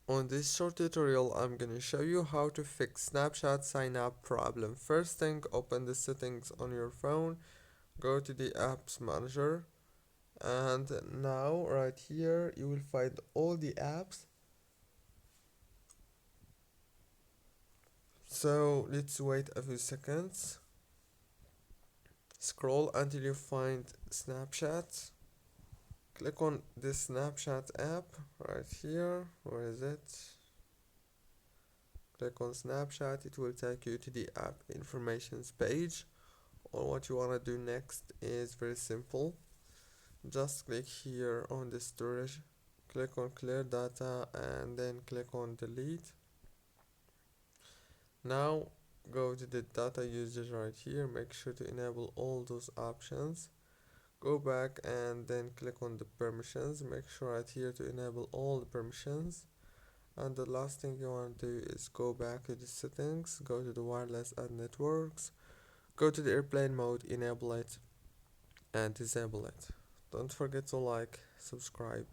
On this short tutorial, I'm gonna show you how to fix Snapchat sign up problem. First thing, open the settings on your phone, go to the apps manager, and now right here you will find all the apps. So let's wait a few seconds. Scroll until you find Snapchat. Click on this Snapchat app right here. Where is it? Click on Snapchat. It will take you to the app informations page. Or what you want to do next is very simple. Just click here on the storage, click on clear data, and then click on delete. Now go to the data usage right here, make sure to enable all those options. Go back and then click on the permissions, make sure right here to enable all the permissions. And the last thing you want to do is go back to the settings, go to the wireless and networks, go to the airplane mode, enable it and disable it. Don't forget to like, subscribe.